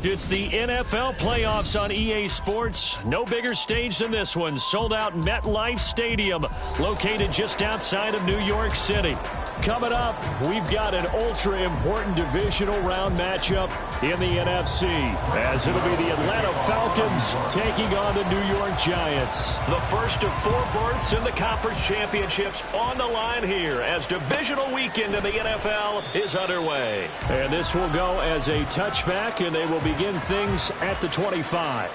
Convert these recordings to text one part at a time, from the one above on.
It's the NFL playoffs on EA Sports. No bigger stage than this one. Sold out MetLife Stadium, located just outside of New York City. Coming up, we've got an ultra-important divisional round matchup in the NFC, as it'll be the Atlanta Falcons taking on the New York Giants. The first of 4 berths in the conference championships on the line here as divisional weekend in the NFL is underway. And this will go as a touchback, and they will begin things at the 25.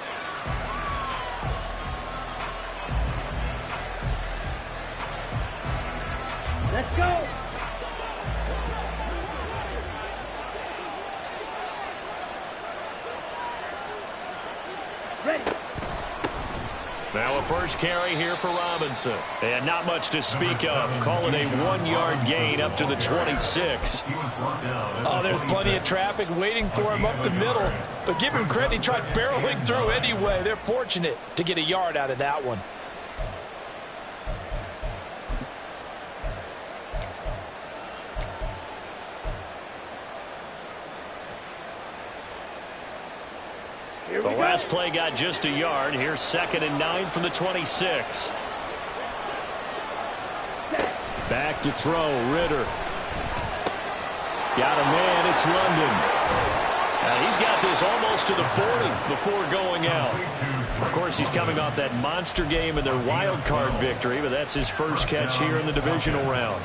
Let's go. Ready. Now a first carry here for Robinson. And not much to speak of. Call it a 1-yard gain up to the 26. Oh, there's plenty of traffic waiting for him up the middle. But give him credit, he tried barreling through anyway. They're fortunate to get a yard out of that one. The last play got just a yard. Here's 2nd and 9 from the 26. Back to throw, Ritter. Got a man, it's London. And he's got this almost to the 40 before going out. Of course, he's coming off that monster game in their wild card victory, but that's his first catch here in the divisional round.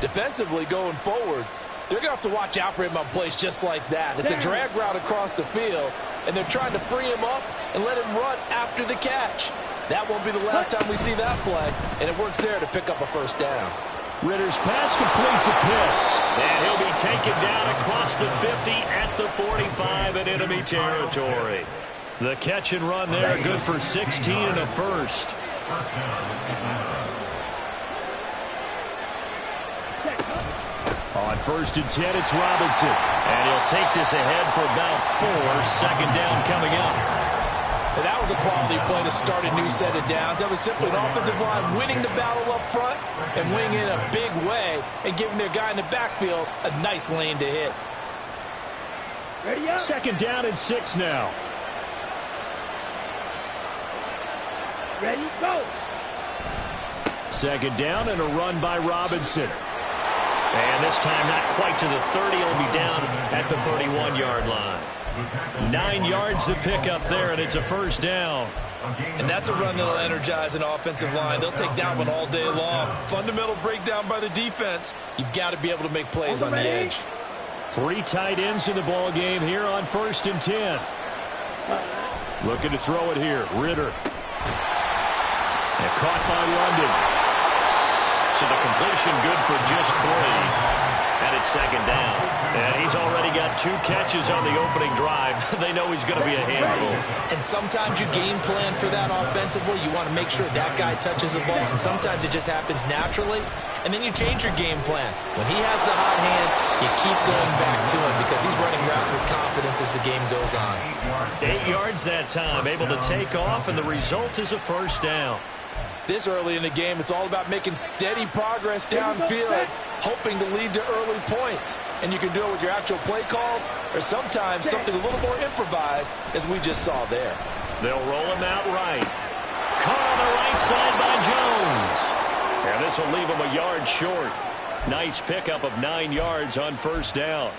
Defensively going forward, they're going to have to watch out for him on plays just like that. It's a drag route across the field, and they're trying to free him up and let him run after the catch. That won't be the last time we see that play, and it works there to pick up a first down. Ritter's pass completes a Pitts. And he'll be taken down across the 50 at the 45 in enemy territory. The catch and run there, good for 16 and a first. On 1st and 10, it's Robinson. And he'll take this ahead for about 4. 2nd down coming up. And that was a quality play to start a new set of downs. That was simply an offensive line winning the battle up front and winning in a big way and giving their guy in the backfield a nice lane to hit. Ready up. 2nd down and 6 now. Ready, go. 2nd down and a run by Robinson. And this time not quite to the 30. He'll be down at the 31-yard line. 9 yards to pick up there, and it's a first down. And that's a run that'll energize an offensive line. They'll take that one all day long. Fundamental breakdown by the defense. You've got to be able to make plays on the edge. 3 tight ends in the ball game here on 1st and 10. Looking to throw it here. Ritter. And caught by London. So the completion good for just 3. And it's 2nd down. And he's already got 2 catches on the opening drive. They know he's going to be a handful. And sometimes you game plan for that offensively. You want to make sure that guy touches the ball. And sometimes it just happens naturally. And then you change your game plan. When he has the hot hand, you keep going back to him because he's running routes with confidence as the game goes on. 8 yards that time, able to take off, and the result is a first down. This early in the game, it's all about making steady progress downfield, hoping to lead to early points. And you can do it with your actual play calls or sometimes something a little more improvised, as we just saw there. They'll roll him out right. Caught on the right side by Jones. And this will leave him a yard short. Nice pickup of 9 yards on first down.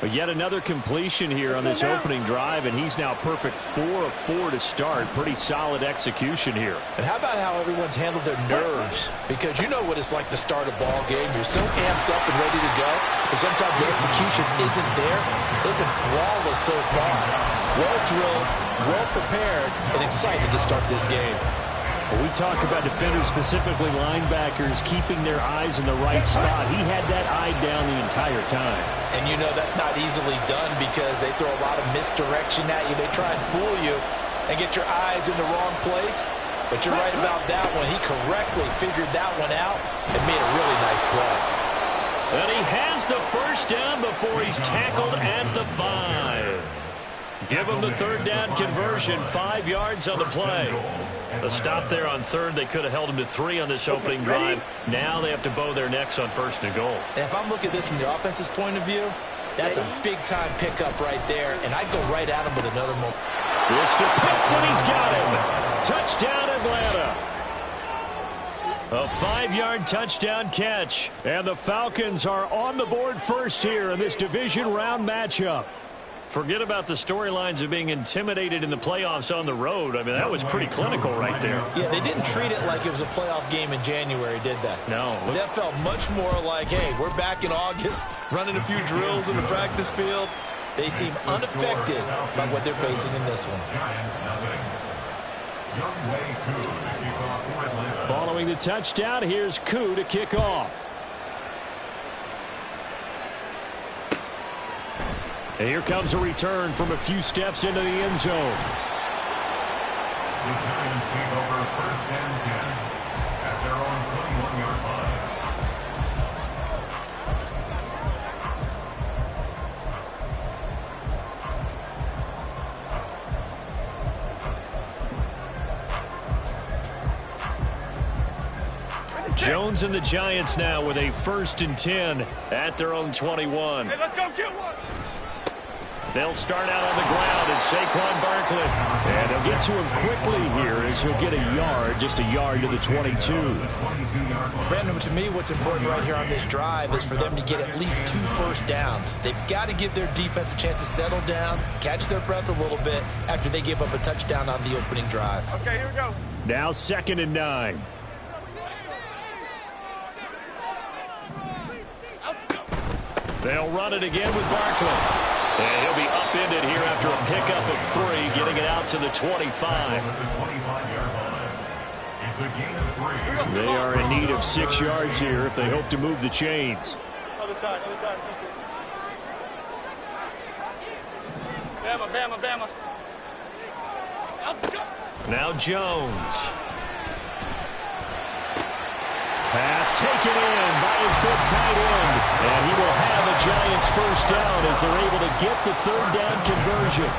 But yet another completion here on this opening drive, and he's now perfect 4 of 4 to start. Pretty solid execution here. And how about how everyone's handled their nerves? Because you know what it's like to start a ball game. You're so amped up and ready to go, but sometimes the execution isn't there. They've been flawless so far. Well drilled, well prepared, and excited to start this game. When we talk about defenders, specifically linebackers, keeping their eyes in the right spot. He had that eye down the entire time. And you know that's not easily done because they throw a lot of misdirection at you. They try and fool you and get your eyes in the wrong place. But you're right about that one. He correctly figured that one out and made a really nice play. And he has the first down before he's tackled at the 5. Give him the 3rd down conversion, 5 yards on the play. The stop there on 3rd, they could have held him to 3 on this opening drive. Now they have to bow their necks on 1st and goal. And if I'm looking at this from the offense's point of view, That's a big-time pickup right there, and I'd go right at him with another moment. This to Pitts, and he's got him. Touchdown, Atlanta. A 5-yard touchdown catch. And the Falcons are on the board first here in this division round matchup. Forget about the storylines of being intimidated in the playoffs on the road. I mean, that was pretty clinical right there. Yeah, they didn't treat it like it was a playoff game in January, did they? No. That felt much more like, hey, we're back in August, running a few drills in the practice field. They seem unaffected by what they're facing in this one. Following the touchdown, here's Koo to kick off. And here comes a return from a few steps into the end zone. The Giants take over 1st and 10 at their own 21-yard line. Jones and the Giants now with a 1st and 10 at their own 21. Hey, let's go get one. They'll start out on the ground, and Saquon Barkley. And they'll get to him quickly here as he'll get a yard, just a yard to the 22. Brandon, to me, what's important right here on this drive is for them to get at least 2 first downs. They've got to give their defense a chance to settle down, catch their breath a little bit after they give up a touchdown on the opening drive. Okay, here we go. Now 2nd and 9. They'll run it again with Barkley. And he'll be upended here after a pickup of 3, getting it out to the 25. They are in need of 6 yards here if they hope to move the chains. Other side, other side. Bama, Bama, Bama. Now Jones. Pass taken in by his big tight end. And he will have a Giants 1st down as they're able to get the 3rd down conversion.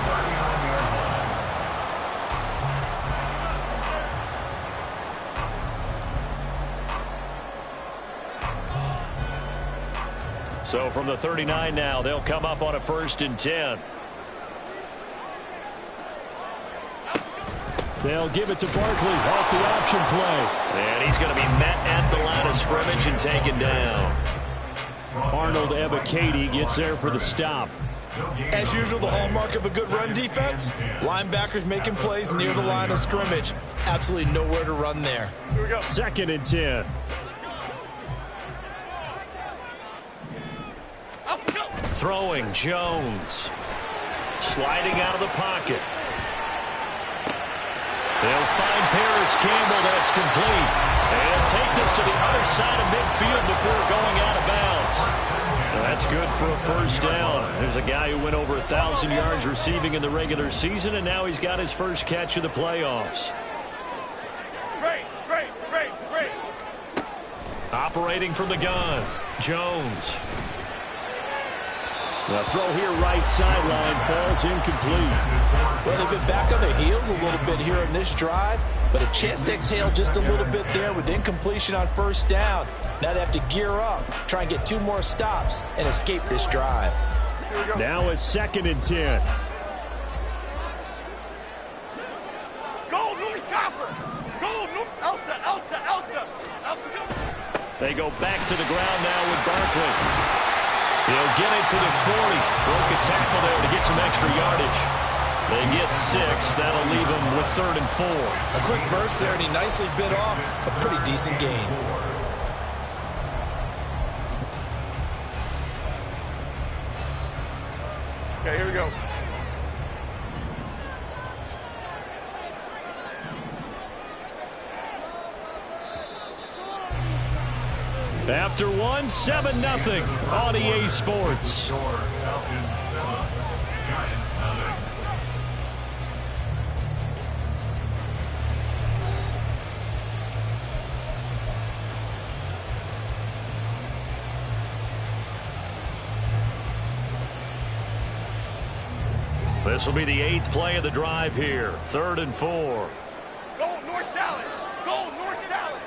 So from the 39 now, they'll come up on a 1st and 10. They'll give it to Barkley off the option play. And he's going to be met at the line of scrimmage and taken down. Arnold Ebiketie gets there for the stop. As usual, the hallmark of a good run defense, linebackers making plays near the line of scrimmage. Absolutely nowhere to run there. Here we go. 2nd and 10. Throwing Jones. Sliding out of the pocket. They'll find Paris Campbell. That's complete. And take this to the other side of midfield before going out of bounds. Well, that's good for a 1st down. There's a guy who went over 1,000 yards receiving in the regular season, and now he's got his first catch of the playoffs. Great. Operating from the gun, Jones. The throw here right sideline falls incomplete. Well, they've been back on their heels a little bit here on this drive, but a chance to exhale just a little bit there with incompletion on 1st down. Now they have to gear up, try and get 2 more stops, and escape this drive. Now a 2nd and 10. Go, North Copper. Go, North. Elsa. They go back to the ground now with Barkley. He'll get it to the 40. Broke a tackle there to get some extra yardage. They get 6. That'll leave them with 3rd and 4. A quick burst there, and he nicely bit off a pretty decent gain. Okay, here we go. After 1, 7-0 on EA Sports. This will be the 8th play of the drive here. 3rd and 4. Go, North Salad. Go, North Salad.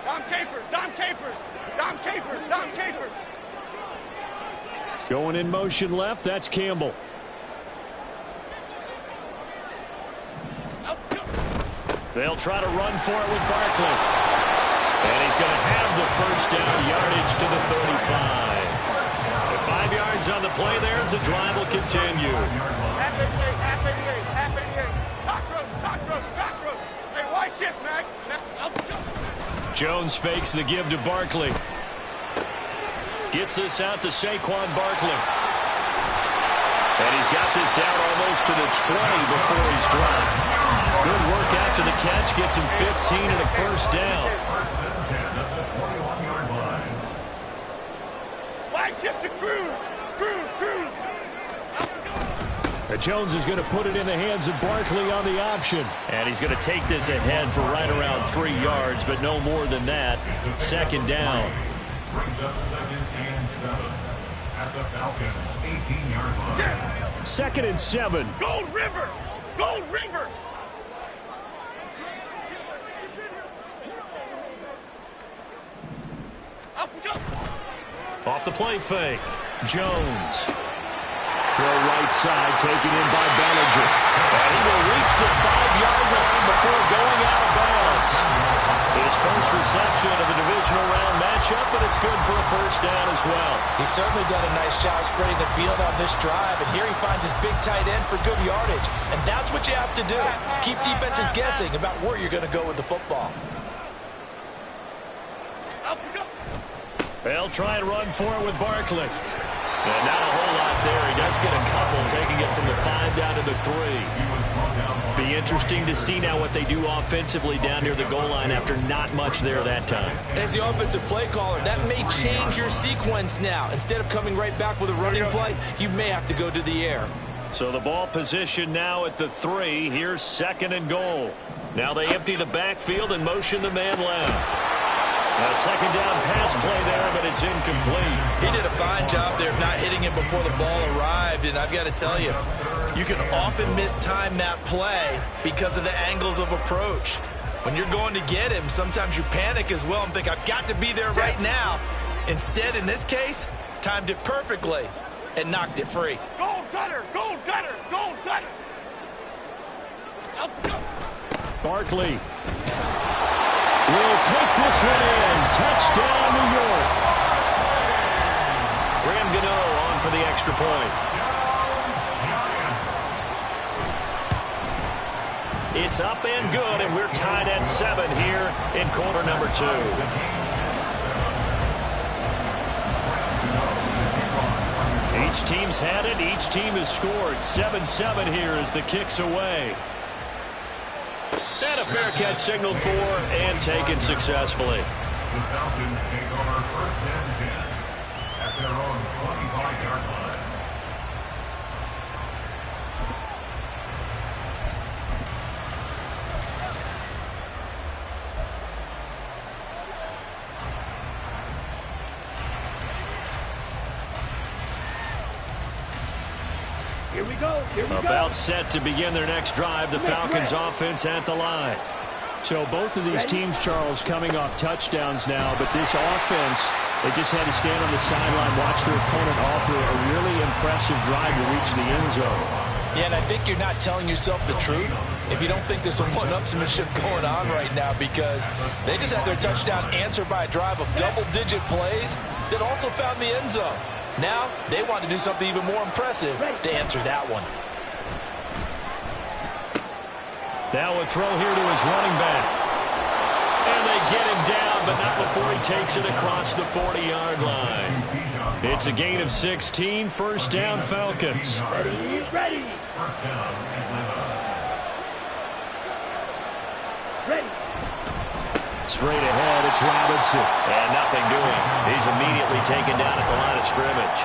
Dom Capers. Going in motion left, that's Campbell. They'll try to run for it with Barkley. And he's going to have the first down, yardage to the 35. The 5 yards on the play there as the drive will continue. Half 88. Cock road. Hey, why shift, Mac? Jones fakes the give to Barkley. Gets this out to Saquon Barkley. And he's got this down almost to the 20 before he's dropped. Good work after the catch. Gets him 15 and a first down. First and 10 at the 21-yard line. Why shift to Cruz? And Jones is going to put it in the hands of Barkley on the option. And he's going to take this ahead for right around 3 yards, but no more than that. Second down. Brings up 2nd and 7 at the Falcons' 18-yard line. 2nd and 7. Gold River. Off the play fake. Jones. Throw right side, taken in by Bellinger. And he will reach the 5-yard line before going out of bounds. His first reception of the divisional round matchup, but it's good for a first down as well. He's certainly done a nice job spreading the field on this drive, and here he finds his big tight end for good yardage. And that's what you have to do. Keep defenses guessing about where you're going to go with the football. They'll try and run for it with Barkley. And not a whole lot there. He does get a couple, taking it from the 5 down to the 3. Be interesting to see now what they do offensively down near the goal line after not much there that time. As the offensive play caller, that may change your sequence now. Instead of coming right back with a running play, you may have to go to the air. So the ball position now at the 3. Here's 2nd and goal. Now they empty the backfield and motion the man left. A second down pass play there, but it's incomplete. He did a fine job there of not hitting him before the ball arrived, and I've got to tell you, you can often mistime that play because of the angles of approach. When you're going to get him, sometimes you panic as well and think, I've got to be there right now. Instead, in this case, timed it perfectly and knocked it free. Gold gutter. Barkley will take this one in. Touchdown, New York. Graham Gano on for the extra point. It's up and good, and we're tied at 7 here in quarter number 2. Each team's had it. Each team has scored. 7-7 here as the kick's away. And a fair catch signaled for and taken successfully. The Falcons take over 1st and 10 at their own 25-yard line. Here we go. About set to begin their next drive. The Falcons offense at the line. So both of these teams, Charles, coming off touchdowns now, but this offense, they just had to stand on the sideline, watch their opponent all through a really impressive drive to reach the end zone. Yeah, and I think you're not telling yourself the truth if you don't think there's some one-upsmanship going on right now, because they just had their touchdown answered by a drive of double-digit plays that also found the end zone. Now, they want to do something even more impressive to answer that one. Now a throw here to his running back. And they get him down, but not before he takes it across the 40-yard line. It's a gain of 16, first down Falcons. Ready. First down, Ready. Straight ahead, it's Robinson. And nothing doing. He's immediately taken down at the line of scrimmage.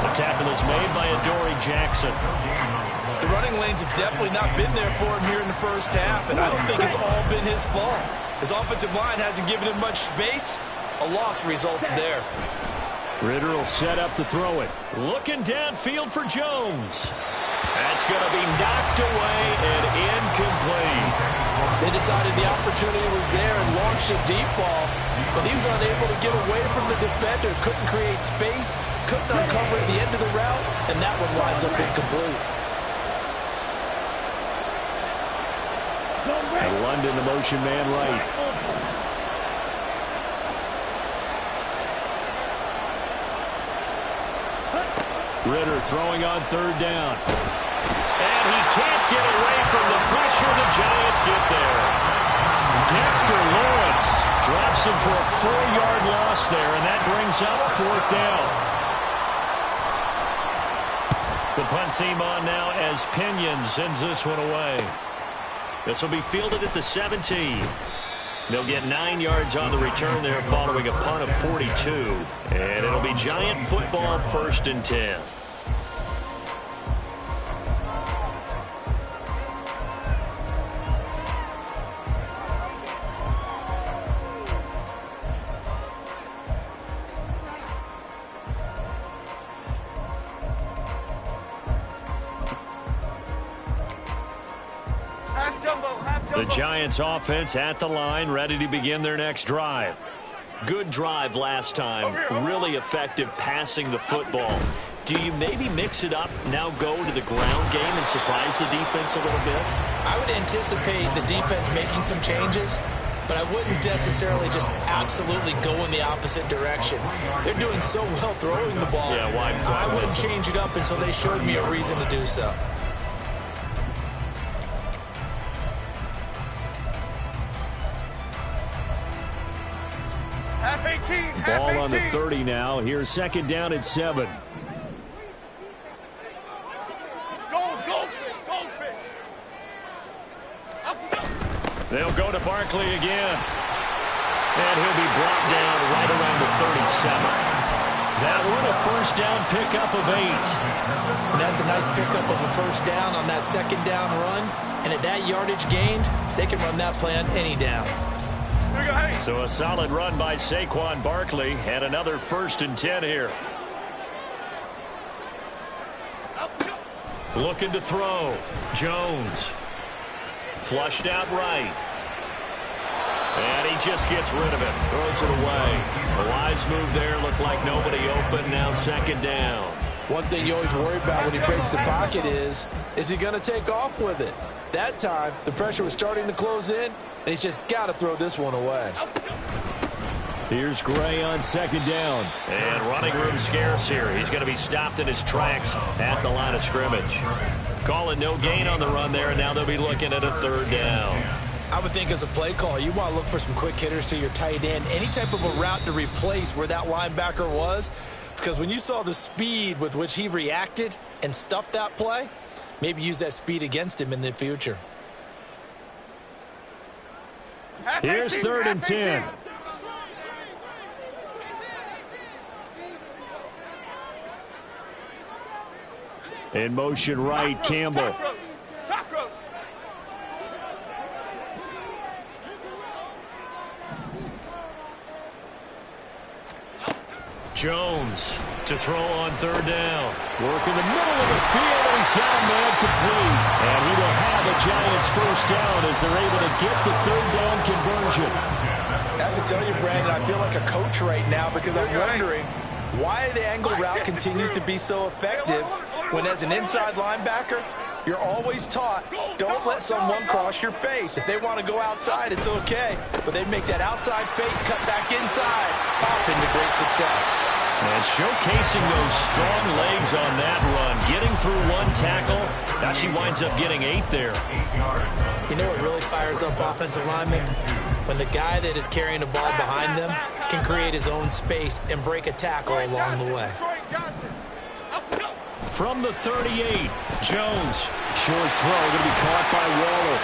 The tackle is made by Adoree Jackson. The running lanes have definitely not been there for him here in the first half, and I don't think it's all been his fault. His offensive line hasn't given him much space. A loss results there. Ritter will set up to throw it. Looking downfield for Jones. That's going to be knocked away and incomplete. They decided the opportunity was there and launched a deep ball, but he was unable to get away from the defender, couldn't create space, couldn't uncover at the end of the route, and that one winds up incomplete. And London, the motion man right. Ritter throwing on third down. And he can't get away from the pressure. The Giants get there. Dexter Lawrence drops him for a 4-yard loss there, and that brings up fourth down. The punt team on now as Pinion sends this one away. This will be fielded at the 17. They'll get 9 yards on the return there following a punt of 42. And it'll be Giant football, 1st and 10. The Giants offense at the line, ready to begin their next drive. Good drive last time. Really effective passing the football. Do you maybe mix it up, now go to the ground game and surprise the defense a little bit? I would anticipate the defense making some changes, but I wouldn't necessarily just absolutely go in the opposite direction. They're doing so well throwing the ball. Yeah, why I wouldn't change it up until they showed me a reason to do so. Ball on the 30 now. Here's 2nd down at 7. They'll go to Barkley again. And he'll be brought down right around the 37. That one a first down pickup of 8. And that's a nice pickup of a first down on that 2nd down run. And at that yardage gained, they can run that play on any down. So a solid run by Saquon Barkley and another 1st and 10 here. Looking to throw. Jones. Flushed out right. And he just gets rid of it. Throws it away. A wise move there. Looked like nobody open. Now 2nd down. One thing you always worry about when he breaks the pocket is he going to take off with it? That time, the pressure was starting to close in, and he's just got to throw this one away. Here's Gray on 2nd down. And running room scarce here. He's going to be stopped in his tracks at the line of scrimmage. Calling no gain on the run there, and now they'll be looking at a 3rd down. I would think as a play call, you want to look for some quick hitters to your tight end. Any type of a route to replace where that linebacker was. Because when you saw the speed with which he reacted and stuffed that play, maybe use that speed against him in the future. Here's 3rd and 10. In motion right, Campbell. Jones to throw on 3rd down. Work in the middle of the field, and he's got a man complete. And he will have a Giants 1st down as they're able to get the 3rd down conversion. I have to tell you, Brandon, I feel like a coach right now because I'm wondering why the angle route continues to be so effective when as an inside linebacker, you're always taught, don't let someone cross your face. If they want to go outside, it's okay. But they make that outside fake, cut back inside, often to great success. And showcasing those strong legs on that run, getting through one tackle, actually winds up getting 8 there. You know what really fires up offensive linemen? When the guy that is carrying the ball behind them can create his own space and break a tackle along the way. From the 38, Jones. Short throw, going to be caught by Waller.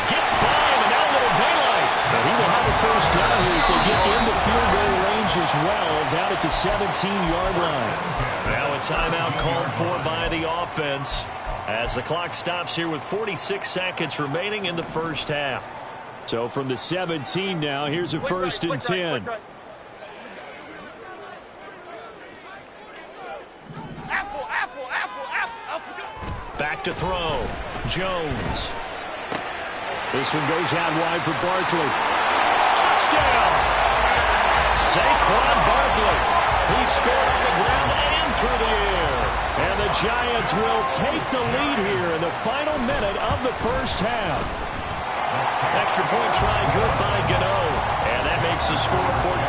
Gets by him, and now a little daylight. And he will have a 1st down here as they get into field goal range as well, down at the 17-yard line. Now a timeout called for by the offense as the clock stops here with 46 seconds remaining in the 1st half. So from the 17 now, here's a 1st and 10. Back to throw. Jones. This one goes out wide for Barkley. Touchdown! Saquon Barkley. He scored on the ground and through the air. And the Giants will take the lead here in the final minute of the first half. Extra point try good by Gano. And that makes the score 14-7.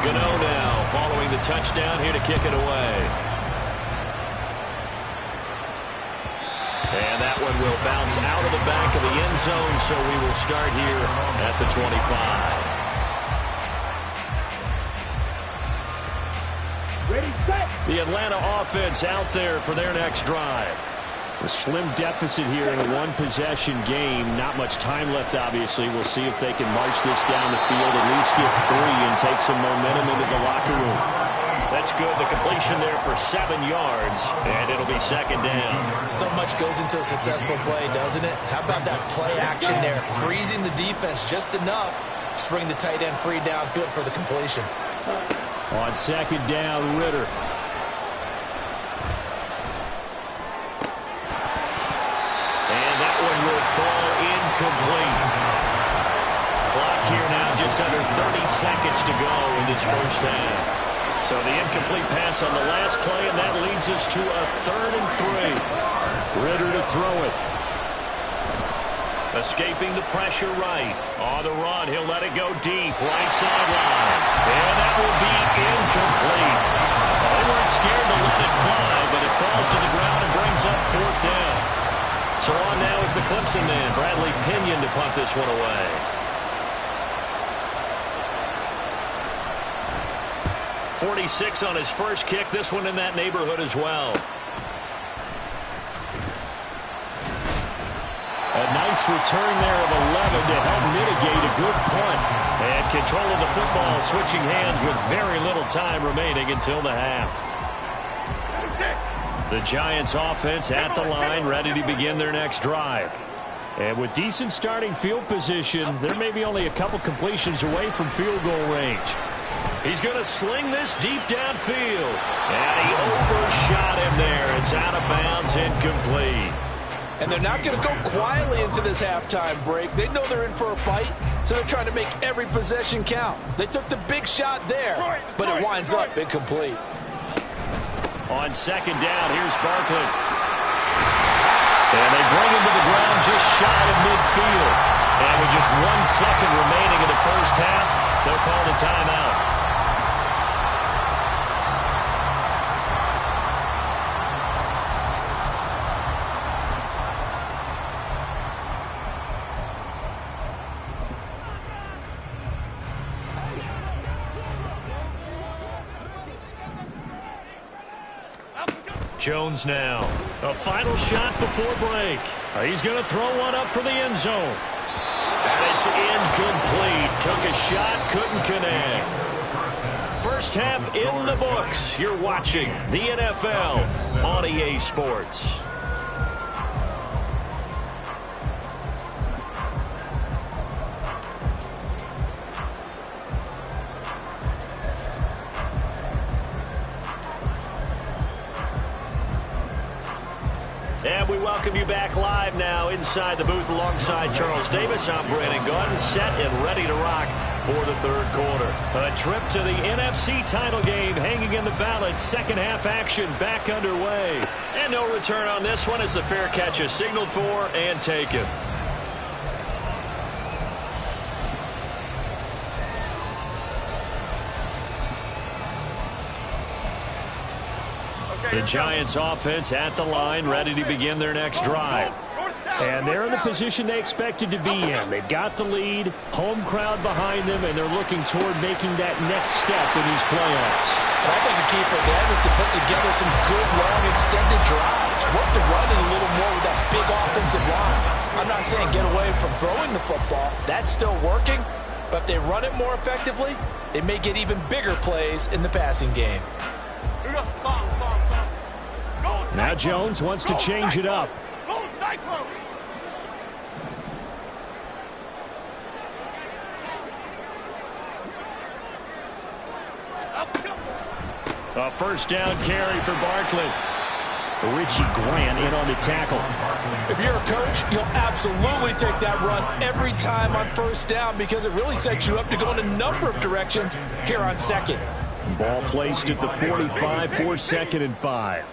Gano now following the touchdown here to kick it away. And that one will bounce out of the back of the end zone, so we will start here at the 25. Ready, set. The Atlanta offense out there for their next drive. A slim deficit here in a one-possession game. Not much time left, obviously. We'll see if they can march this down the field, at least get 3 and take some momentum into the locker room. That's good. The completion there for 7 yards, and it'll be second down. So much goes into a successful play, doesn't it? How about that play action there, freezing the defense just enough to bring the tight end free downfield for the completion. On second down, Ritter. And that one will fall incomplete. Clock here now, just under 30 seconds to go in this first half. So the incomplete pass on the last play, and that leads us to a 3rd and 3. Ritter to throw it. Escaping the pressure right. On the run, he'll let it go deep. Right sideline. And that will be incomplete. They weren't scared to let it fly, but it falls to the ground and brings up 4th down. So on now is the Clemson man, Bradley Pinion, to punt this one away. .46 on his first kick. This one in that neighborhood as well. A nice return there of 11 to help mitigate a good punt. And control of the football, switching hands with very little time remaining until the half. The Giants offense at the line, ready to begin their next drive. And with decent starting field position, they're maybe only a couple completions away from field goal range. He's going to sling this deep downfield. And he overshot him there. It's out of bounds, incomplete. And they're not going to go quietly into this halftime break. They know they're in for a fight, so they're trying to make every possession count. They took the big shot there, but it winds up incomplete. On second down, here's Barkley. And they bring him to the ground just shy of midfield. And with just 1 second remaining in the first half, they'll call the timeout. Jones now. A final shot before break. He's going to throw one up for the end zone. And it's incomplete. Took a shot, couldn't connect. First half in the books. You're watching the NFL on EA Sports. And we welcome you back live now inside the booth alongside Charles Davis. I'm Brandon Gunn, set and ready to rock for the third quarter. A trip to the NFC title game hanging in the balance. Second half action back underway. And no return on this one as the fair catch is signaled for and taken. The Giants offense at the line, ready to begin their next drive. And they're in the position they expected to be in. They've got the lead, home crowd behind them, and they're looking toward making that next step in these playoffs. And I think the key for them is to put together some good, long, extended drives. Work the running a little more with that big offensive line. I'm not saying get away from throwing the football. That's still working. But if they run it more effectively, they may get even bigger plays in the passing game. Now Jones wants to change it up. A first down carry for Barkley. Richie Grant in on the tackle. If you're a coach, you'll absolutely take that run every time on first down because it really sets you up to go in a number of directions here on second. Ball placed at the 45 for 2nd and 5.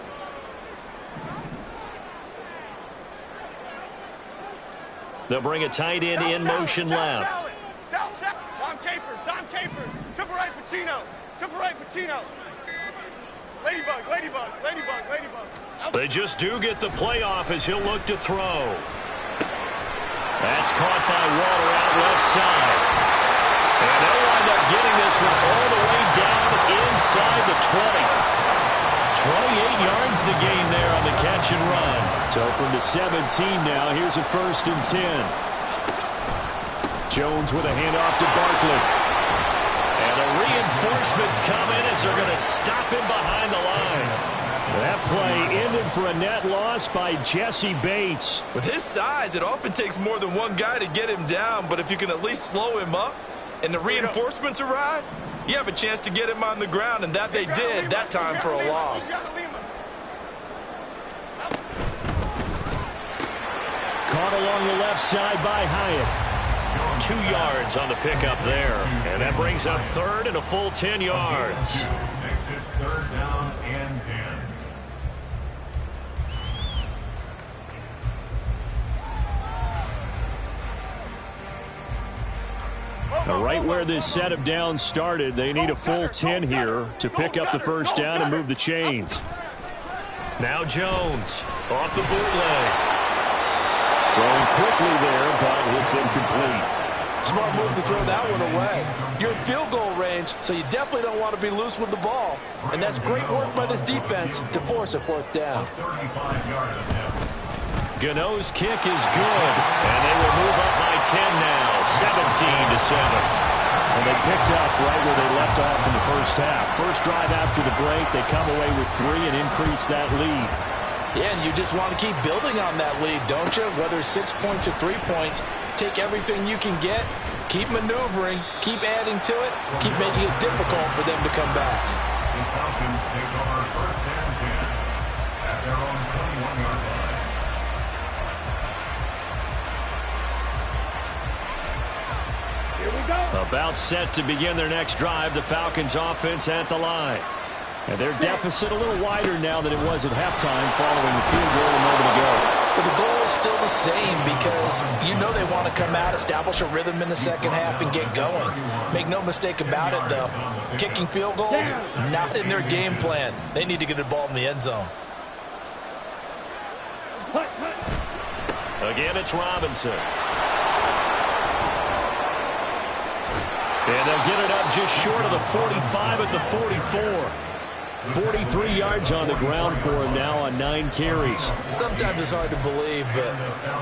They'll bring a tight end in motion left. South. Dom Capers. Triple right, Pacino. Ladybug. They just do get the playoff as he'll look to throw. That's caught by Water out left side. And they'll wind up getting this one all the way down inside the 20. 28 yards the gain there on the catch and run. So from the 17 now, here's a 1st and 10. Jones with a handoff to Barkley. And the reinforcements come in as they're going to stop him behind the line. That play ended for a net loss by Jesse Bates. With his size, it often takes more than one guy to get him down, but if you can at least slow him up and the reinforcements arrive, you have a chance to get him on the ground, and that they did that time for a loss. Caught along the left side by Hyatt. 2 yards on the pickup there. And that brings up 3rd and a full 10 yards. Makes it 3rd down and 10. Right where this set of downs started, they need a full 10 here to pick up the 1st down and move the chains. Now Jones off the bootleg. Throwing quickly there, but it's incomplete. Smart move to throw that one away. You're in field goal range, so you definitely don't want to be loose with the ball. And that's great work by this defense to force a 4th down. 35-yard attempt. Gano's kick is good, and they will move up by 10 now, 17-7. And they picked up right where they left off in the first half. First drive after the break, they come away with 3 and increase that lead. Yeah, and you just want to keep building on that lead, don't you? Whether it's 6 points or 3 points, take everything you can get, keep maneuvering, keep adding to it, keep making it difficult for them to come back. The Falcons take over 1st and 10 at their own 21-yard line. About set to begin their next drive, the Falcons offense at the line. And their deficit a little wider now than it was at halftime following the field goal a moment ago. But the goal is still the same because you know they want to come out, establish a rhythm in the second half, and get going. Make no mistake about it, though. Kicking field goals, not in their game plan. They need to get the ball in the end zone. Again, it's Robinson. And they'll get it up just short of the 45 at the 44. 43 yards on the ground for him now on 9 carries. Sometimes it's hard to believe, but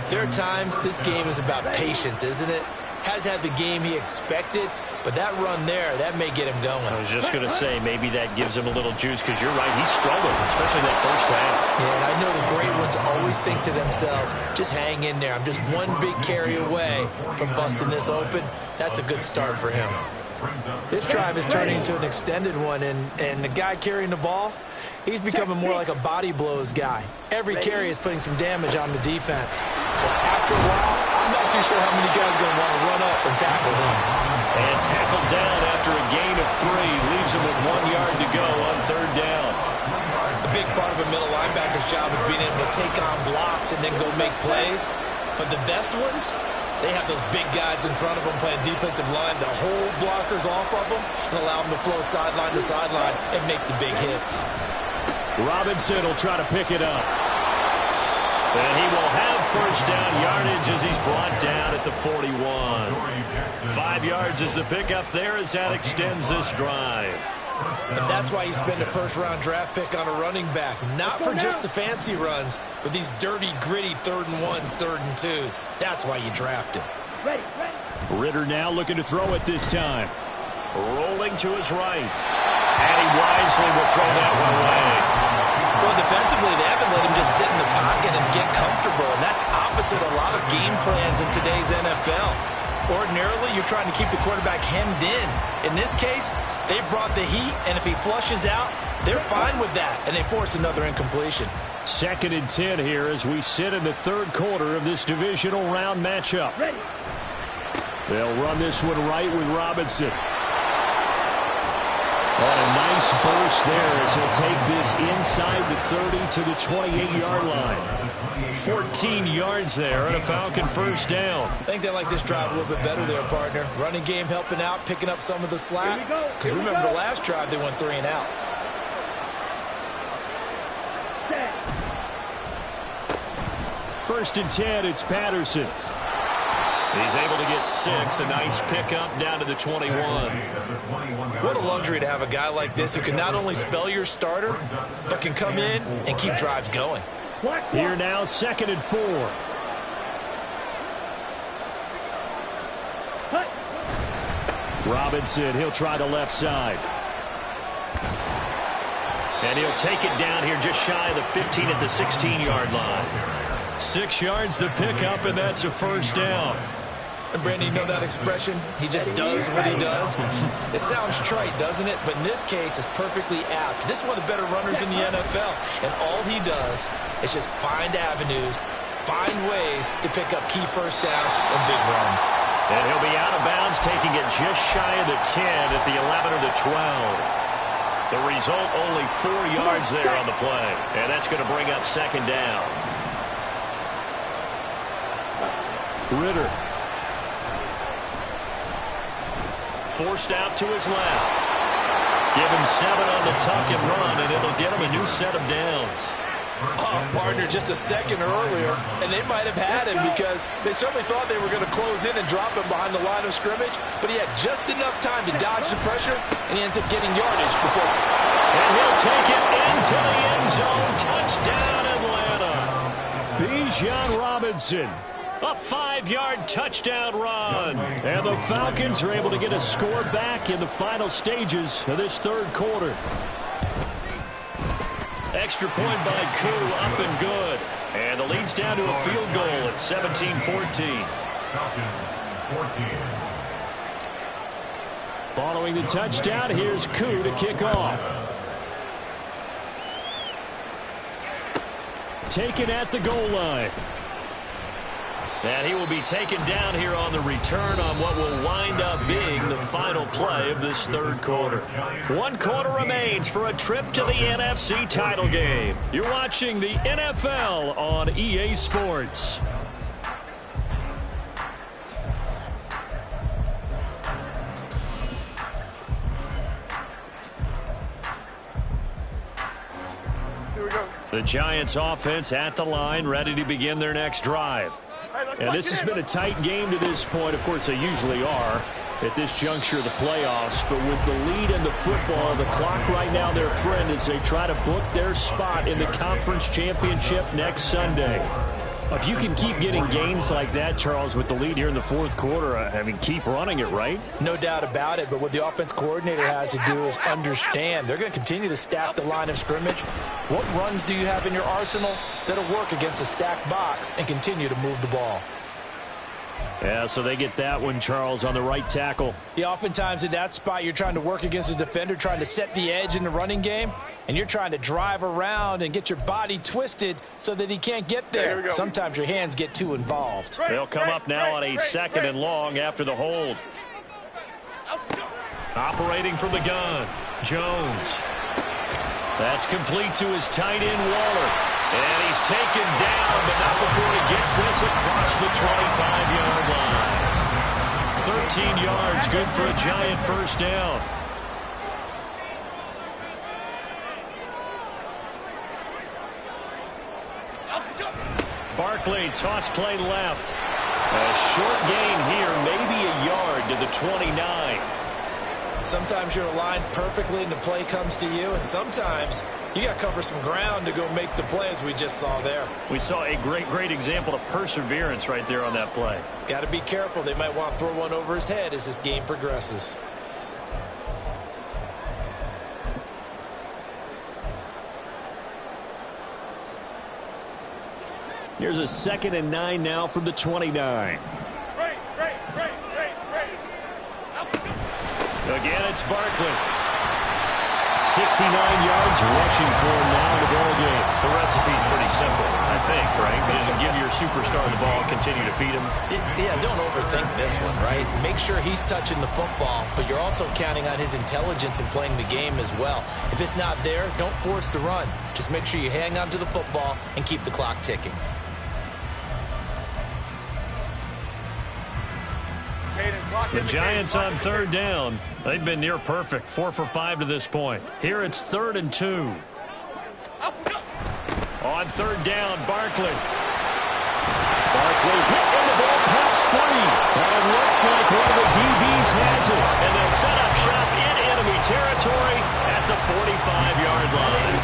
there are times this game is about patience, isn't it? Has had the game he expected, but that run there, that may get him going. I was just going to say, maybe that gives him a little juice because you're right, he struggled, especially that first half. Yeah, and I know the great ones always think to themselves, just hang in there. I'm just one big carry away from busting this open. That's a good start for him. This drive is turning into an extended one, and the guy carrying the ball, he's becoming more like a body blows guy. Every carry is putting some damage on the defense. So after a while, I'm not too sure how many guys are going to want to run up and tackle him. And tackled down after a gain of 3. Leaves him with 1 yard to go on 3rd down. A big part of a middle linebacker's job is being able to take on blocks and then go make plays. But the best ones, they have those big guys in front of them playing defensive line to hold blockers off of them and allow them to flow sideline to sideline and make the big hits. Robinson will try to pick it up. And he will have 1st down yardage as he's brought down at the 41. 5 yards is the pickup there as that extends this drive. And that's why you spend a 1st-round draft pick on a running back. Not for just the fancy runs, but these dirty, gritty 3rd and 1s, 3rd and 2s. That's why you draft him. Ritter now looking to throw it this time. Rolling to his right. And he wisely will throw that one away. Well, defensively, they haven't let him just sit in the pocket and get comfortable, and that's opposite a lot of game plans in today's NFL. Ordinarily, you're trying to keep the quarterback hemmed in. In this case, they brought the heat, and if he flushes out, they're fine with that, and they force another incompletion. 2nd and 10 here as we sit in the 3rd quarter of this divisional round matchup. Ready. They'll run this one right with Robinson. On a nice burst there as he'll take this inside the 30 to the 28-yard line. 14 yards there and a Falcon first down. I think they like this drive a little bit better there, partner. Running game helping out, picking up some of the slack. Because remember the last drive they went 3 and out. First and 10, it's Patterson. He's able to get 6. A nice pickup down to the 21. What a luxury to have a guy like this who can not only spell your starter, but can come in and keep drives going. Here now, 2nd and 4. Robinson, he'll try the left side. And he'll take it down here just shy of the 15 at the 16-yard line. 6 yards the pickup, and that's a first down. And Brandon, you know that expression? He just does what he does. It sounds trite, doesn't it? But in this case, it's perfectly apt. This is one of the better runners in the NFL. And all he does is just find avenues, find ways to pick up key first downs and big runs. And he'll be out of bounds, taking it just shy of the 10 at the 11 or the 12. The result, only 4 yards there on the play. And that's going to bring up 2nd down. Ritter. Forced out to his left. Give him 7 on the tuck and run, and it'll get him a new set of downs. Oh, partner, just a second earlier, and they might have had him because they certainly thought they were going to close in and drop him behind the line of scrimmage, but he had just enough time to dodge the pressure, and he ends up getting yardage before. And he'll take it into the end zone. Touchdown, Atlanta. Bijan Robinson. A 5-yard touchdown run. And the Falcons are able to get a score back in the final stages of this 3rd quarter. Extra point by Koo, up and good. And the lead's down to a field goal at 17-14. Following the touchdown, here's Koo to kick off. Taken at the goal line. And he will be taken down here on the return on what will wind up being the final play of this 3rd quarter. 1 quarter remains for a trip to the NFC title game. You're watching the NFL on EA Sports. Here we go. The Giants offense at the line, ready to begin their next drive. And this has been a tight game to this point. Of course, they usually are at this juncture of the playoffs. But with the lead in the football, the clock right now, their friend, as they try to book their spot in the conference championship next Sunday. If you can keep getting gains like that, Charles, with the lead here in the 4th quarter, I mean, keep running it, right? No doubt about it, but what the offense coordinator has to do is understand. They're going to continue to stack the line of scrimmage. What runs do you have in your arsenal that'll work against a stacked box and continue to move the ball? Yeah, so they get that one, Charles, on the right tackle. Yeah, oftentimes in that spot, you're trying to work against a defender, trying to set the edge in the running game, and you're trying to drive around and get your body twisted so that he can't get there. Sometimes your hands get too involved. They'll come up now on a 2nd and long after the hold. Operating from the gun, Jones. That's complete to his tight end, Waller. And he's taken down, but not before he gets this across the 25-yard line. 13 yards, good for a Giant first down. Barkley, toss play left. A short gain here, maybe a yard to the 29. Sometimes you're aligned perfectly and the play comes to you, and sometimes you got to cover some ground to go make the play, as we just saw there. We saw a great example of perseverance right there on that play. Got to be careful. They might want to throw one over his head as this game progresses. Here's a 2nd and 9 now from the 29. Again, it's Barkley. 69 yards rushing for him now in the ball game. The recipe's pretty simple, I think, right? Just give your superstar the ball, continue to feed him. Yeah, don't overthink this one, right? Make sure he's touching the football, but you're also counting on his intelligence in playing the game as well. If it's not there, don't force the run. Just make sure you hang on to the football and keep the clock ticking. The Giants on third down. They've been near perfect, 4 for 5 to this point. Here it's 3rd and 2. On third down, Barkley. Barkley hit in the ball, pass free. And it looks like one of the DBs has it. And they'll set up shop in enemy territory at the 45-yard line.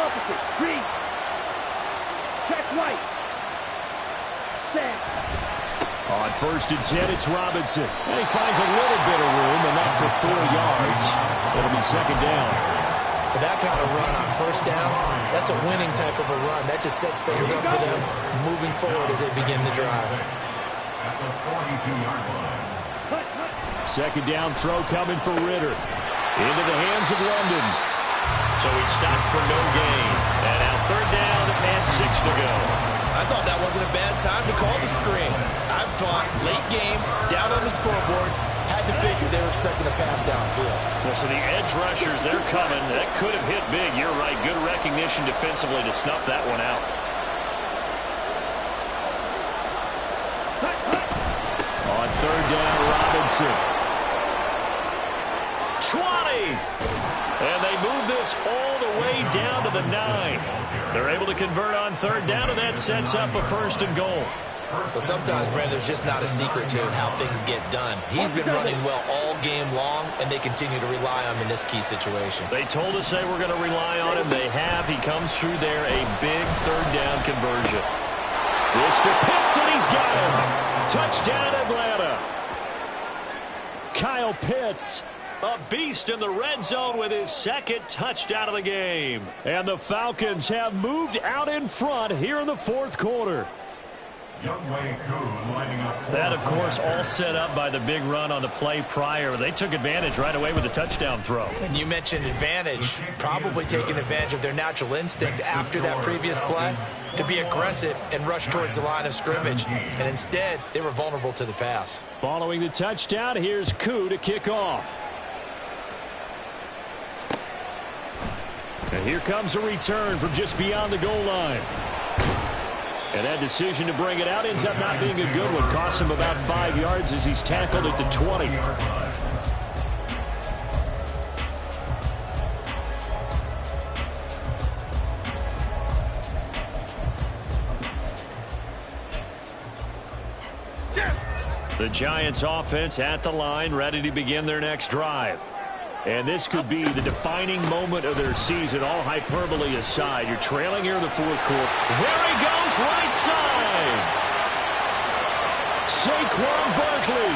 Opposite, green. Check right. Stand. On 1st and 10, it's Robinson. And he finds a little bit of room, enough for 4 yards. It'll be 2nd down. But that kind of run on 1st down, that's a winning type of a run. That just sets things up for them moving forward as they begin the drive. At the 42-yard line. 2nd down throw coming for Ritter. Into the hands of London. So he stopped for no gain. And now 3rd down and 6 to go. I thought that wasn't a bad time to call the screen. I thought late game, down on the scoreboard, had to figure they were expecting a pass downfield. Well, so the edge rushers, they're coming. That could have hit big. You're right. Good recognition defensively to snuff that one out. On 3rd down, Robinson. 20! And they move this all the way down to the 9. They're able to convert on 3rd down, and that sets up a 1st and goal. Well, sometimes, Brandon, there's just not a secret to how things get done. He's been running well all game long, and they continue to rely on him in this key situation. They told us they were going to rely on him. They have. He comes through there, a big 3rd down conversion. Mr. Pitts, and he's got him. Touchdown, Atlanta. Kyle Pitts. A beast in the red zone with his 2nd touchdown of the game. And the Falcons have moved out in front here in the 4th quarter. That, of course, all set up by the big run on the play prior. They took advantage right away with the touchdown throw. And you mentioned advantage, probably taking advantage of their natural instinct after that previous play to be aggressive and rush towards the line of scrimmage. And instead, they were vulnerable to the pass. Following the touchdown, here's Koo to kick off. And here comes a return from just beyond the goal line. And that decision to bring it out ends up not being a good one. Costs him about 5 yards as he's tackled at the 20. The Giants offense at the line, ready to begin their next drive. And this could be the defining moment of their season, all hyperbole aside. You're trailing here in the 4th quarter. There he goes, right side. Saquon Barkley.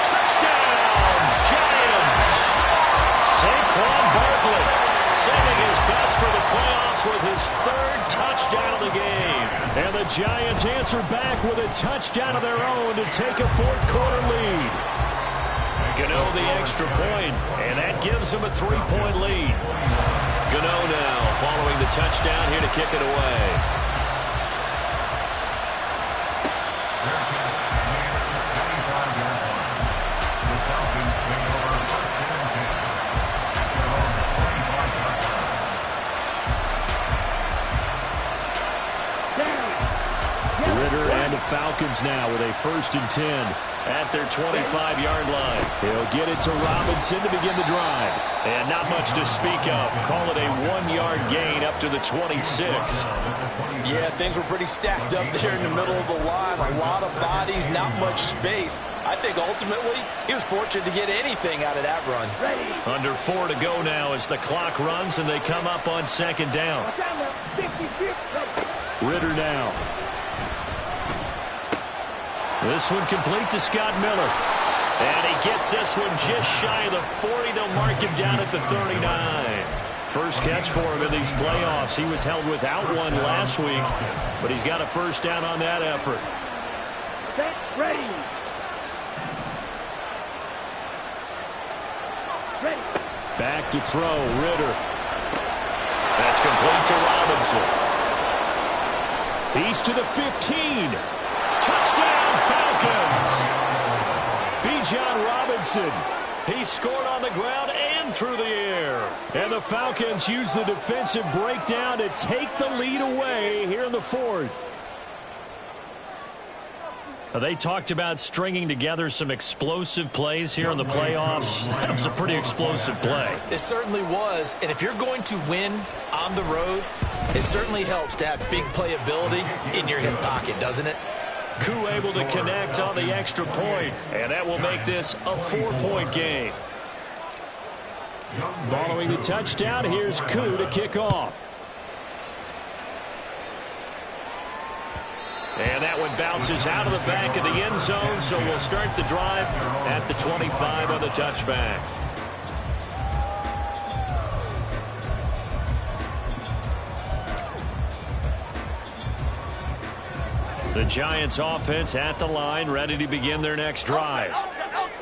Touchdown, Giants. Saquon Barkley saving his best for the playoffs with his 3rd touchdown of the game. And the Giants answer back with a touchdown of their own to take a 4th quarter lead. Gano the extra point, and that gives him a 3-point lead. Gano now following the touchdown here to kick it away. Ritter and the Falcons now with a 1st and 10. At their 25-yard line. He'll get it to Robinson to begin the drive. And not much to speak of. Call it a 1-yard gain up to the 26. Yeah, things were pretty stacked up there in the middle of the line. A lot of bodies, not much space. I think ultimately he was fortunate to get anything out of that run. Under 4 to go now as the clock runs and they come up on 2nd down. Ritter now. This one complete to Scott Miller. And he gets this one just shy of the 40. They'll mark him down at the 39. First catch for him in these playoffs. He was held without one last week, but he's got a 1st down on that effort. Set, ready. Back to throw, Ritter. That's complete to Robinson. He's to the 15. Touchdown, Falcons. Bijan Robinson. He scored on the ground and through the air. And the Falcons use the defensive breakdown to take the lead away here in the fourth. They talked about stringing together some explosive plays here in the playoffs. That was a pretty explosive play. It certainly was. And if you're going to win on the road, it certainly helps to have big playability in your hip pocket, doesn't it? Koo able to connect on the extra point, and that will make this a 4-point game. Following the touchdown, here's Koo to kick off. And that one bounces out of the back of the end zone, so we'll start the drive at the 25 on the touchback. The Giants offense at the line, ready to begin their next drive.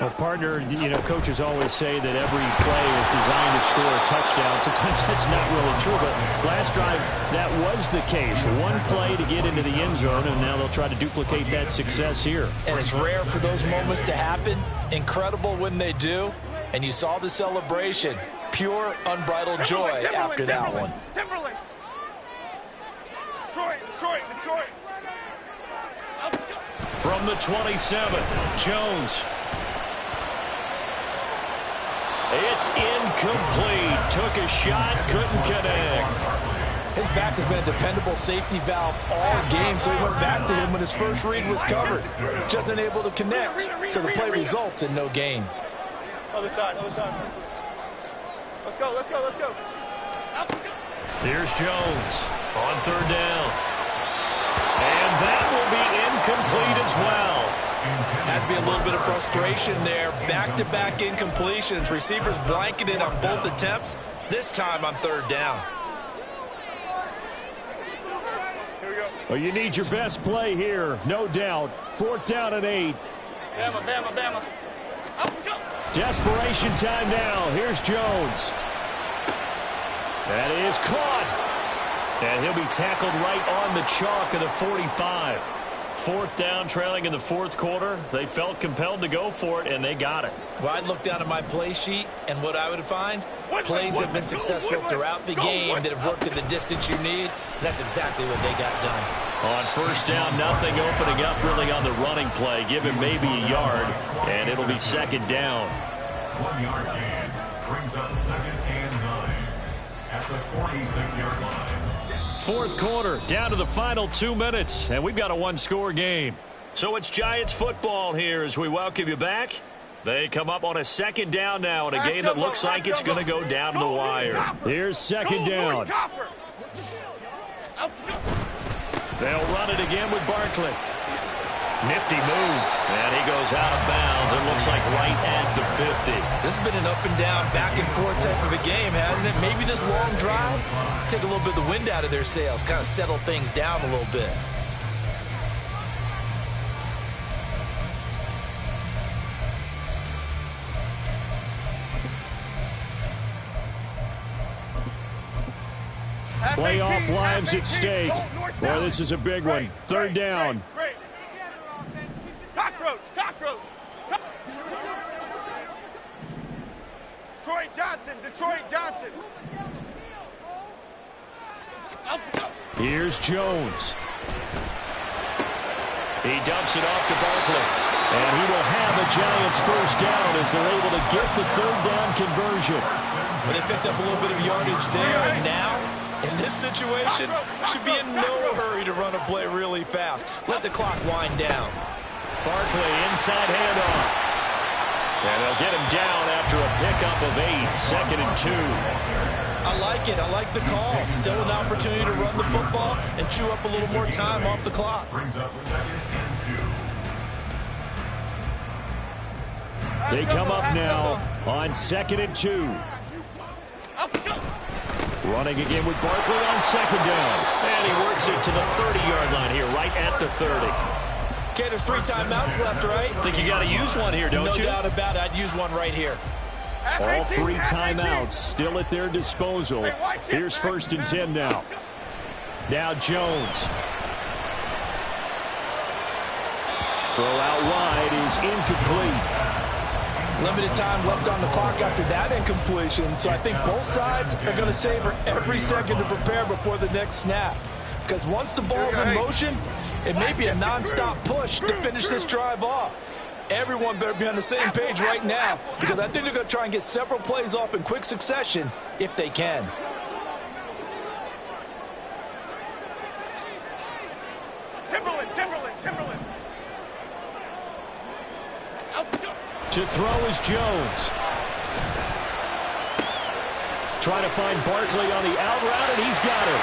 Well, partner, you know, coaches always say that every play is designed to score a touchdown. Sometimes that's not really true, but last drive, that was the case. One play to get into the end zone, and now they'll try to duplicate that success here. And it's rare for those moments to happen. Incredible when they do. And you saw the celebration. Pure, unbridled joy after that one. Timberland. Detroit. From the 27, Jones. It's incomplete. Took a shot, couldn't connect. His back has been a dependable safety valve all game, so he went back to him when his first read was covered. Just unable to connect, so the play results in no gain. Other side. Let's go. Here's Jones on third down. And that will be incomplete as well. Has to be a little bit of frustration there. Back-to-back incompletions. Receivers blanketed on both attempts. This time on third down. Here we go. Well, you need your best play here, no doubt. 4th down and 8. Bama. Up we go. Desperation time now. Here's Jones. That is caught. And he'll be tackled right on the chalk of the 45. 4th down, trailing in the fourth quarter. They felt compelled to go for it, and they got it. Well, I'd look down at my play sheet, and what I would find, plays have been successful throughout the game that have worked at the distance you need. That's exactly what they got done. On 1st down, nothing opening up really on the running play. Give him maybe a yard, and it'll be 2nd down. 1 yard gain brings up 2nd and 9 at the 46-yard line. 4th quarter, down to the final 2 minutes, and we've got a one-score game. So it's Giants football here as we welcome you back. They come up on a 2nd down now in a game that looks like it's going to go down to the wire. Here's 2nd down. They'll run it again with Barkley. Nifty move, and he goes out of bounds. It looks like right at the 50. This has been an up-and-down, back-and-forth type of a game, hasn't it? Maybe this long drive, take a little bit of the wind out of their sails, kind of settle things down a little bit. Playoff lives at stake. Boy, this is a big one. 3rd down. Cockroach. Detroit Johnson. Here's Jones. He dumps it off to Barkley. And he will have a Giants 1st down as they're able to get the 3rd down conversion. But they picked up a little bit of yardage there, and now, in this situation, should be in no hurry to run a play really fast. Let the clock wind down. Barkley, inside handoff. And they'll get him down after a pickup of 8, 2nd and 2. I like it. I like the call. Still an opportunity to run the football and chew up a little more time off the clock. Brings up 2nd and 2. They come up now on 2nd and 2. Running again with Barkley on 2nd down. And he works it to the 30-yard line here, right at the 30. Okay, there's 3 timeouts left, right? Think you got to use one here, don't you? No doubt about it. I'd use one right here. All 3 timeouts still at their disposal. Here's 1st and 10 now. Now Jones. Throw out wide is incomplete. Limited time left on the clock after that incompletion, so I think both sides are going to savor every second to prepare before the next snap. Because once the ball's in motion, it may be a non-stop push to finish this drive off. Everyone better be on the same page right now, because I think they're going to try and get several plays off in quick succession if they can. Timberland. To throw is Jones. Trying to find Barkley on the out route, and he's got him.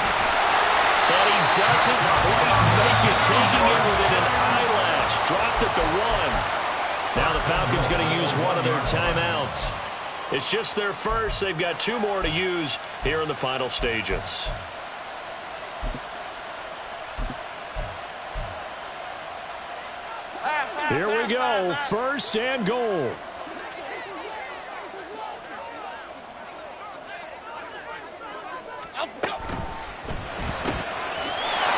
And he doesn't quite make it, taking it within an eyelash. Dropped at the 1. Now the Falcons going to use one of their timeouts. It's just their first. They've got 2 more to use here in the final stages. Here we go, 1st and goal.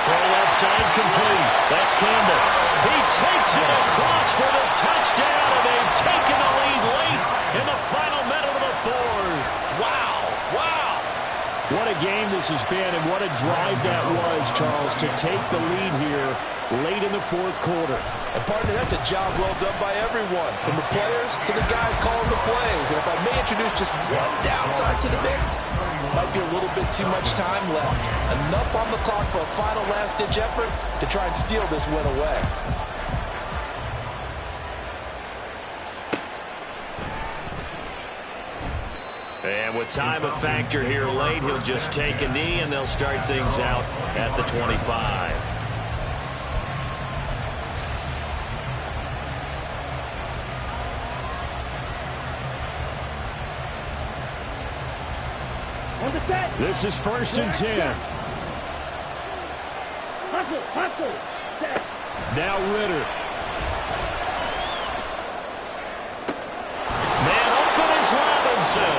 Throw left side complete. That's Campbell. He takes it across for the touchdown, and they've taken the lead late in the final minute of the 4th. Wow. What a game this has been, and what a drive that was, Charles, to take the lead here late in the 4th quarter. And partner, that's a job well done by everyone, from the players to the guys calling the plays. And if I may introduce just one downside to the mix, might be a little bit too much time left. Enough on the clock for a final last-ditch effort to try and steal this win away. And with time a factor here late, he'll just take a knee, and they'll start things out at the 25. This is 1st and 10. Now Ritter. Man open is Robinson.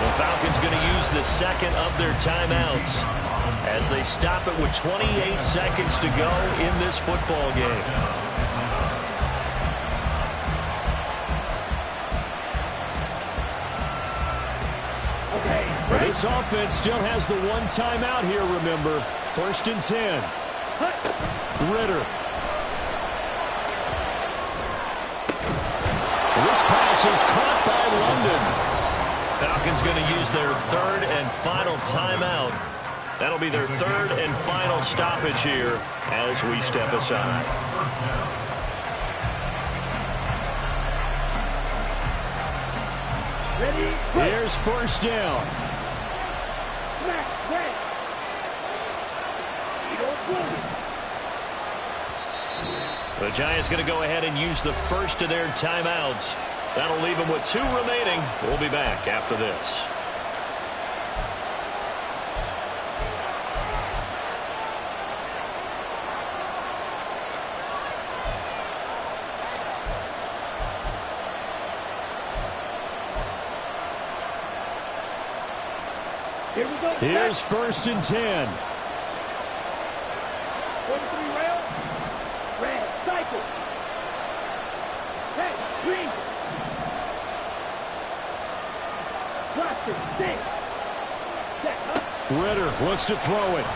The Falcons going to use the 2nd of their timeouts as they stop it with 28 seconds to go in this football game. This offense still has the 1 timeout here, remember. 1st and 10. Ritter. This pass is caught by London. Falcons going to use their 3rd and final timeout. That'll be their 3rd and final stoppage here as we step aside. Here's 1st down. The Giants going to go ahead and use the 1st of their timeouts. That'll leave them with 2 remaining. We'll be back after this. Here we go. Here's 1st and 10. 43 rail. Red, cycle. Hey, green. Watch it, stay. Set up. Ritter looks to throw it.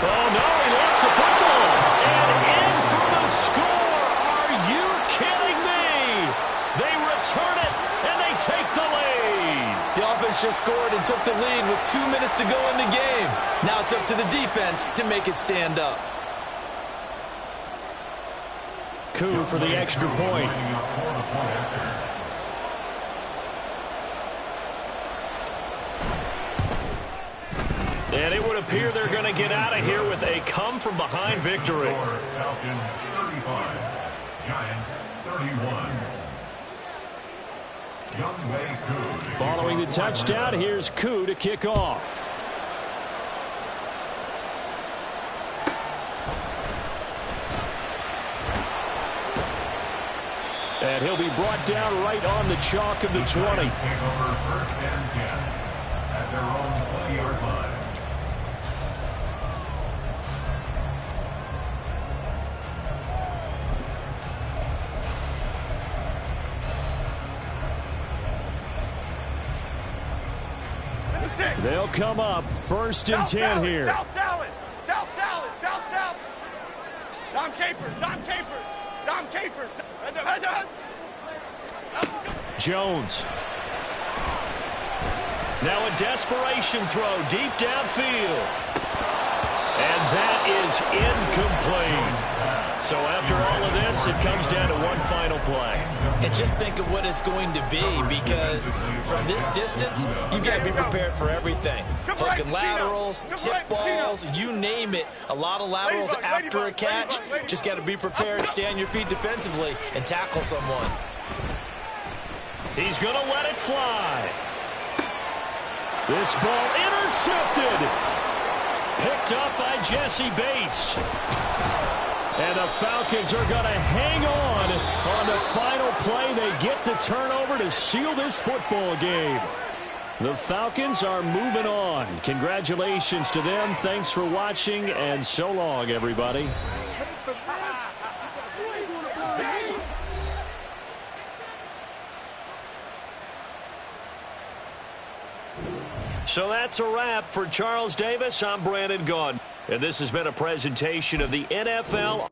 Oh, no, he lost the football. And in for the score. Are you kidding me? They return it, and they take the lead. The offense just scored and took the lead with 2 minutes to go in the game. Now it's up to the defense to make it stand up. Coup for the extra point. And it would appear they're going to get out of here with a come-from-behind victory. Falcons 35, Giants 31. Following the touchdown, here's Koo to kick off. And he'll be brought down right on the chalk of the 20. Take over first and 10 at their own 20-yard line. They'll come up first and 10 here. South salad. South salad. South salad. Dom Capers. Dom Capers. Dom Capers. Jones. Now a desperation throw deep downfield. And that is incomplete. So after all of this, it comes down to one final play. And just think of what it's going to be, because from this distance, you've got to be prepared for everything. Hook and laterals, tip balls, you name it. A lot of laterals after a catch. Just got to be prepared, stay on your feet defensively, and tackle someone. He's going to let it fly. This ball intercepted. Picked up by Jesse Bates. And the Falcons are going to hang on the final play. They get the turnover to seal this football game. The Falcons are moving on. Congratulations to them. Thanks for watching, and so long, everybody. So that's a wrap for Charles Davis. I'm Brandon Gaudin. And this has been a presentation of the NFL.